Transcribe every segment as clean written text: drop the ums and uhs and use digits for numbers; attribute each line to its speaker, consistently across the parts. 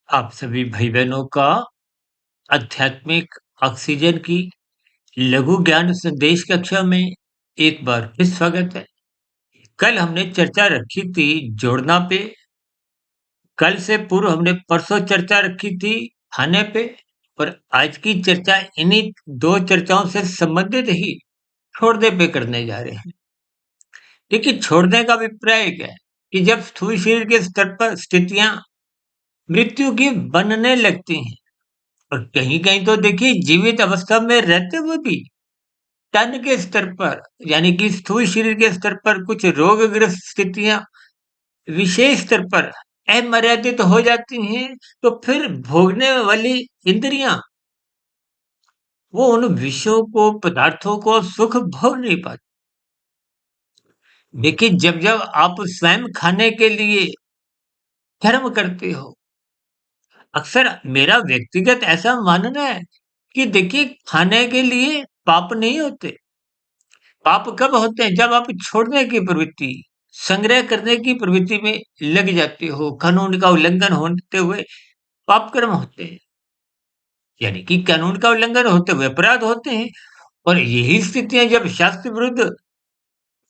Speaker 1: आप सभी भाई बहनों का आध्यात्मिक ऑक्सीजन की लघु ज्ञान संदेश कक्षा में एक बार फिर स्वागत है। कल हमने चर्चा रखी थी जोड़ना पे। कल से पूर्व हमने परसों चर्चा रखी थी खाने पे। और आज की चर्चा इन्हीं दो चर्चाओं से संबंधित ही छोड़ने पे करने जा रहे हैं। देखिए, छोड़ने का अभिप्राय क्या है कि जब स्थूल शरीर के स्तर पर स्थितियां मृत्यु की बनने लगती हैं, और कहीं कहीं तो देखिए जीवित अवस्था में रहते हुए भी तन के स्तर पर, यानी कि स्थूल शरीर के स्तर पर कुछ रोगग्रस्त स्थितियां विशेष स्तर पर अमर्यादित हो जाती हैं, तो फिर भोगने वाली इंद्रियां वो उन विषयों को, पदार्थों को सुख भोग नहीं पाती। देखिए, जब जब आप स्वयं खाने के लिए कर्म करते हो, अक्सर मेरा व्यक्तिगत ऐसा मानना है कि देखिए, खाने के लिए पाप नहीं होते। पाप कब होते हैं? जब आप छोड़ने की प्रवृत्ति, संग्रह करने की प्रवृत्ति में लग जाते हो, कानून का उल्लंघन होते हुए पाप कर्म होते हैं। यानी कि कानून का उल्लंघन होते हुए अपराध होते हैं। और यही स्थितियां जब शास्त्र विरुद्ध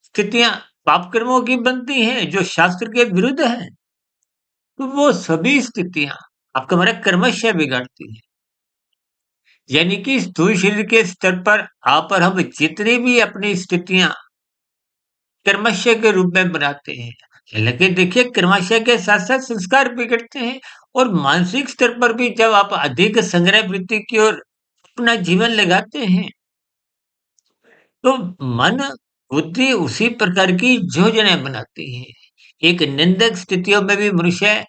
Speaker 1: स्थितियां पाप कर्मों की बनती हैं, जो शास्त्र के विरुद्ध हैं, तो वो सभी स्थितियां आपका हमारा कर्मशय बिगाड़ती हैं। यानी कि स्थूल शरीर के स्तर पर आप और हम जितनी भी अपनी स्थितियां कर्मशय के रूप में बनाते हैं, हालांकि देखिए कर्मशय के साथ साथ संस्कार बिगड़ते हैं। और मानसिक स्तर पर भी जब आप अधिक संग्रह वृत्ति की ओर अपना जीवन लगाते हैं, तो मन बुद्धि उसी प्रकार की योजनाएं बनाती है। एक निंदक स्थितियों में भी मनुष्य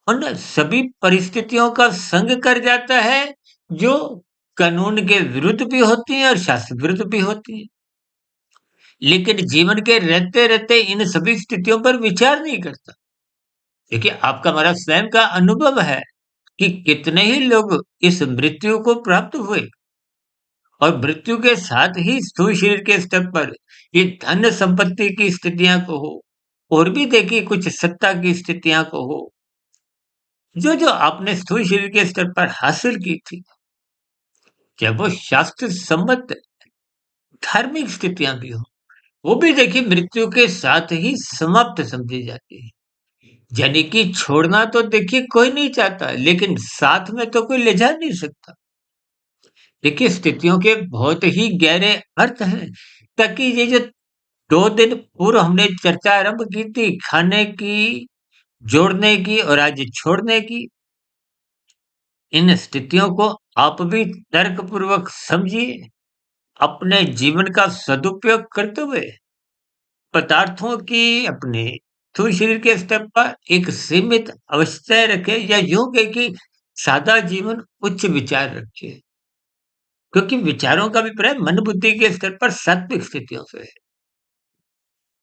Speaker 1: उन सभी परिस्थितियों का संग कर जाता है, जो कानून के विरुद्ध भी होती हैं और शास्त्र विरुद्ध भी होती हैं। लेकिन जीवन के रहते रहते इन सभी स्थितियों पर विचार नहीं करता। देखिए, आपका हमारा स्वयं का अनुभव है कि कितने ही लोग इस मृत्यु को प्राप्त हुए, और मृत्यु के साथ ही स्थूल शरीर के स्तर पर ये धन संपत्ति की स्थितियां को हो, और भी देखिए कुछ सत्ता की स्थितियां को हो, जो जो आपने स्थूल शरीर के स्तर पर हासिल की थी, जब वो शास्त्र सम्मत धार्मिक स्थितियां भी हो, वो भी देखिए मृत्यु के साथ ही समाप्त समझी जाती है। यानी कि छोड़ना तो देखिए कोई नहीं चाहता, लेकिन साथ में तो कोई ले जा नहीं सकता। देखिए, स्थितियों के बहुत ही गहरे अर्थ हैं। ताकि ये जो 2 दिन पूर्व हमने चर्चा आरंभ की थी खाने की, जोड़ने की और आज छोड़ने की, इन स्थितियों को आप भी तर्क पूर्वक समझिए। अपने जीवन का सदुपयोग करते हुए पदार्थों की अपने स्थूल शरीर के स्तर पर एक सीमित अवस्था रखे, या यूं कहे कि सादा जीवन उच्च विचार रखे। क्योंकि विचारों का अभिप्राय मन बुद्धि के स्तर पर सात्विक स्थितियों से है।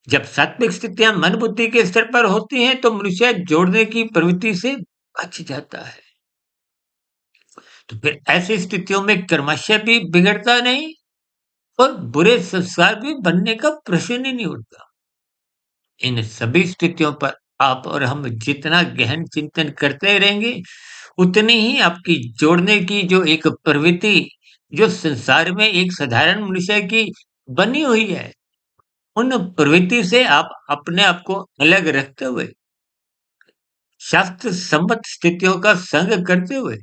Speaker 1: जब सात्विक स्थितियां मन बुद्धि के स्तर पर होती हैं, तो मनुष्य जोड़ने की प्रवृत्ति से बच जाता है। तो फिर ऐसी स्थितियों में कर्मशय भी बिगड़ता नहीं, और बुरे संस्कार भी बनने का प्रश्न ही नहीं उठता। इन सभी स्थितियों पर आप और हम जितना गहन चिंतन करते रहेंगे, उतनी ही आपकी जोड़ने की जो एक प्रवृत्ति, जो संसार में एक साधारण मनुष्य की बनी हुई है, उन प्रवृत्ति से आप अपने आप को अलग रखते हुए, शास्त्र सम्मत स्थितियों का संग करते हुए,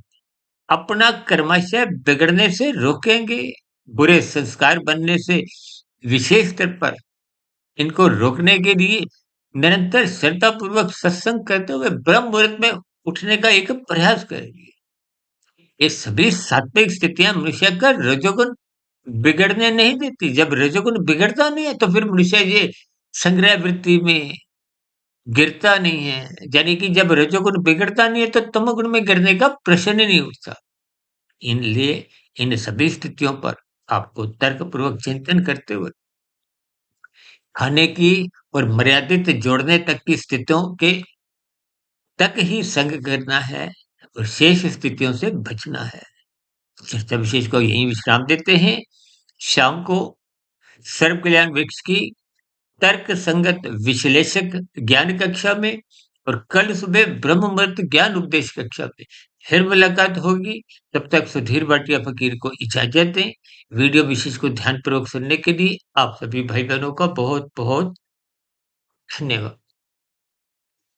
Speaker 1: अपना कर्माशय बिगड़ने से रोकेंगे, बुरे संस्कार बनने से विशेष स्तर पर इनको रोकने के लिए निरंतर श्रद्धापूर्वक सत्संग करते हुए ब्रह्म मुहूर्त में उठने का एक प्रयास करेंगे। ये सभी सात्विक स्थितियां मनुष्य का रजोगुण बिगड़ने नहीं देती। जब रजोगुण बिगड़ता नहीं है, तो फिर मनुष्य ये संग्रह वृत्ति में गिरता नहीं है। यानी कि जब रजोगुण बिगड़ता नहीं है, तो तमोगुण में गिरने का प्रश्न ही नहीं उठता। इसलिए इन सभी स्थितियों पर आपको तर्कपूर्वक चिंतन करते हुए खाने की और मर्यादित जोड़ने तक की स्थितियों के तक ही संग करना है, और शेष स्थितियों से बचना है। चर्चा विशेष को यहीं विश्राम देते हैं। शाम को सर्व कल्याण वृक्ष की तर्क संगत विश्लेषक ज्ञान कक्षा में और कल सुबह ब्रह्म मुहूर्त ज्ञान उपदेश कक्षा में फिर मुलाकात होगी। तब तक सुधीर भाटिया फकीर को इजाजत दें। वीडियो विशेष को ध्यानपूर्वक सुनने के लिए आप सभी भाई बहनों का बहुत बहुत धन्यवाद।